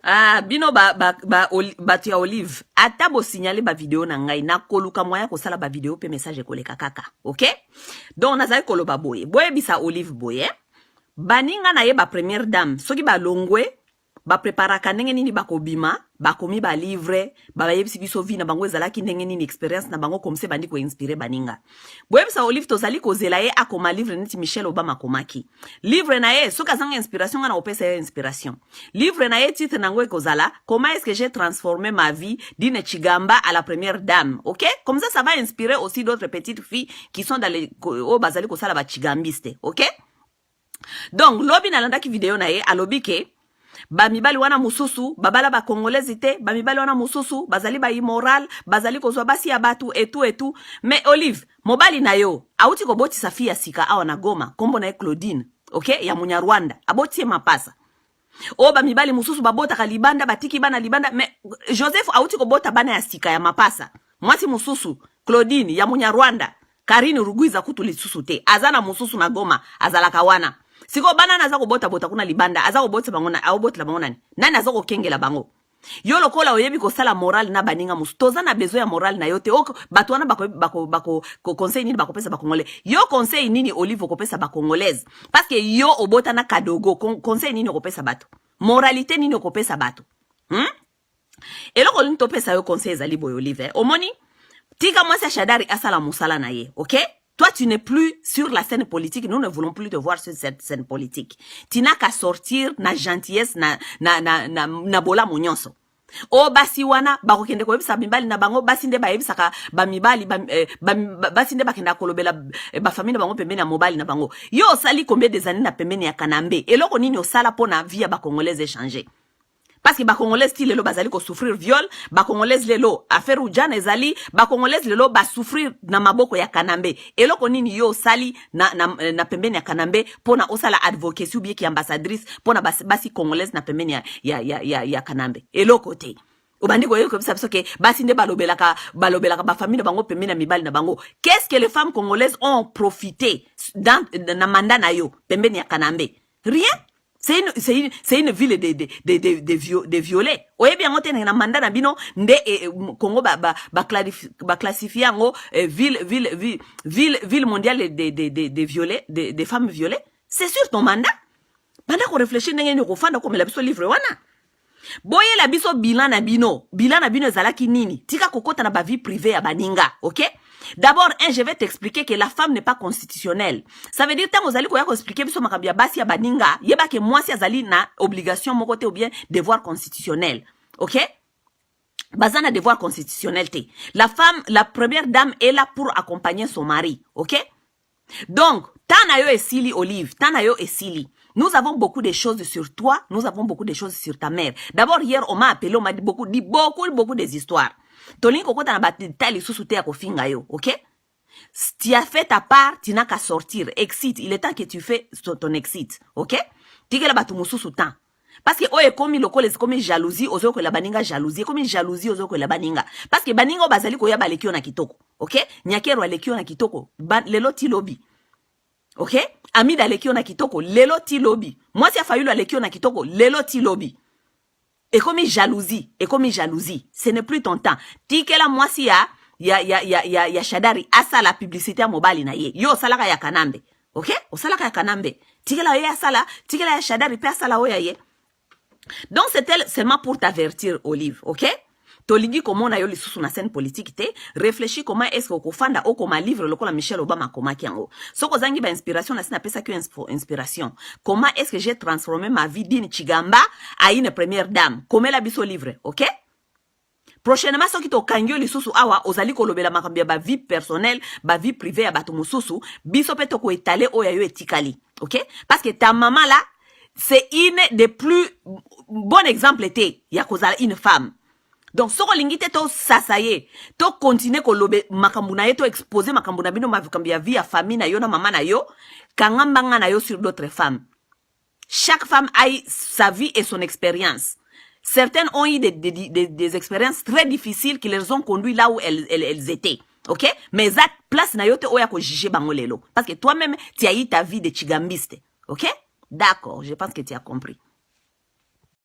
Ah, bino batu ya Olive. Ata bo signaler ba vidéo na ngai na koluka moya ko sala ba vidéo pe message koleka kaka. OK? Donc nazali koloba boye. Boye bisa Olive boye. Baninga na ye ba première dame. Soki ba longwe ba preparaka ndenge nini bakobima, bakomi ba livre, ba yebisi biso vi na bango ezalaki ndenge nini experience na bango comme se bandi ko inspirer baninga. Boye bisa Olive tozali kozela ye akoma livre niti Michelle Obama komaki. Livre na ye soka zanga inspiration ngana opesa ye inspiration. Livre na ye titre nango ekozala comment est-ce que j'ai transformé ma vie d'une chigamba à la première dame. OK? Comme ça va inspirer aussi d'autres petites filles qui sont dans les bazali ko sala ba chigambiste. OK? Donc lobi na landa ki vidéo na ye alobi ke bamibali wana mususu babala ba congolaise te bamibali wana mususu bazali ba immoral bazali kozwa basi ya batu etu mais Olive mobali na yo auti ko boti safia sika awa na Goma kombo na Claudine OK ya Munyarwanda aboti mapasa o bamibali mususu babota ka libanda batiki bana libanda mais Joseph auti ko bota bana ya sika ya mapasa mwasi mususu Claudine ya Munyarwanda Karine Rugwiza kutu lisusu te azana mususu na Goma azalaka wana siko bana naza ko bota kuna libanda aza ko bota bangona au bota la bangona nani aza ko kengela bango yo lokola oyebi ko sala moral na baninga musu toza na besoin ya moral na yo te ok bato wana bako conseil nini bako pesa ba congolais yo conseil nini Olive ko pesa ba congolaise parce que yo obota na kadogo conseil nini ko pesa bato moralité nini ko pesa bato eloko lini to pesa yo conseil zali boy Olive omoni tika mwasi Shadari asala musala na ye OK. Toi, tu n'es plus sur la scène politique. Nous ne voulons plus te voir sur cette scène politique. Tu n'as qu'à sortir na gentillesse, na bola monyonso. O basi wana, bako kende ko yebisa mibali na bango, basi nde ba yebisa ka, ba mibali, basi nde ba kenda kolobela, ba famille na bango pembeni na mobali na bango. Yo osali combien des années na pembeni ya Kanambe. Eloko nini osala pona via ba congolaise échanger. Parce que ba congolaise ti lelo bazali ko souffrir viol, ba congolaise lelo affaire ujana ezali, ba congolaise lelo ba souffrir na maboko ya Kanambe. Eloko nini yo sali na pembeni ya Kanambe pona osala advocacy ou bien ki ambassadrice pona basi congolaise na pembeni ya Kanambe. Eloko te. Obandi ko yeko biso ke basi nde balobelaka ba famille na bango pembeni na mibali na bango. Qu'est-ce que les femmes congolaises ont profité dans na mandat na yo pembeni ya Kanambe? Rien. C'est une ville de violets. Oye bien ngote na mandat na bino nde Congo ba classifier ngo ville mondiale de violets de femmes violées. C'est sur ton mandat. Banda ko réfléchir ndenge ni ko fanda ko mela biso livre wana. Boye la biso bilan na bino ezalaki nini? Tika kokota na ba vie privée ya baninga, OK? D'abord, je vais t'expliquer que la femme n'est pas constitutionnelle. Ça veut dire que vous allez expliquer biso makambi ya basi ya baninga, yeba ke mwasi azali na obligation moko te ou bien devoir constitutionnel. OK? Bazana devoir constitutionnel te. La femme, la première dame est là pour accompagner son mari, OK? Donc, tanayo esili Olive, tanayo esili. Nous avons beaucoup de choses sur toi, nous avons beaucoup de choses sur ta mère. D'abord, hier, on m'a appelé, on m'a dit beaucoup des histoires. Tolingo kota na batali susu te ya kofinga yo, OK? Tu as fait ta part, tu n'as qu'à sortir. Exit, il est temps que tu fais ton exit, OK? Tikela batu mususu temps. Parce que oye komi lokole komi jalousie, ozo ko la baninga jalousie, komi jalousie ozo ko la baninga. Parce que baninga bazali ko ya balekio na kitoko, OK? Nyakero alekio na kitoko, lelo ti lobby. OK? Amida alekio na kitoko, lelo ti lobby. Moi si afayulu alekio na kitoko, lelo ti lobby. Et comme jalousie, ce n'est plus ton temps. Tikela moi si ya Shadari asa la publicité à mobile na ye. Yo salaka ya Kanambe. OK? O salaka ya Kanambe. Tikela ya sala, tikela ya Shadari pe sala oya ye. Donc c'était seulement pour t'avertir Olive, OK? Tolingi comment na yo lisusu na scène politique te, réfléchis comment est-ce que fanda o koma livre lokola Michelle Obama koma kiango. Soko zangi ba inspiration na sina pesa que inspiration. Comment est-ce que j'ai transformé ma vie d'une chigamba à une première dame? Comme la biso livre, OK? Prochainement soki to kangyo lisusu awa ozali kolobela makambi ya ba vie personnelle, ba vie privée ya bato mususu, biso pe to ko étaler oya yo etikali, OK? Parce que ta maman là, c'est une des plus bon exemple te ya kozala une femme. Donc, soko lingite to sasaye, to continue ko lobe makambu na ye, to expose makambu na bino makambu ya vie ya famille na yo na maman na yo, kangambanga na yo sur d'autres femmes. Chaque femme a sa vie et son expérience. Certaines ont eu des expériences très difficiles qui les ont conduit là où elles étaient. OK? Mais ça, place na yo te oya ko juger bango lelo. Parce que toi-même, tu as eu ta vie de chigambiste. OK? D'accord, je pense que tu as compris.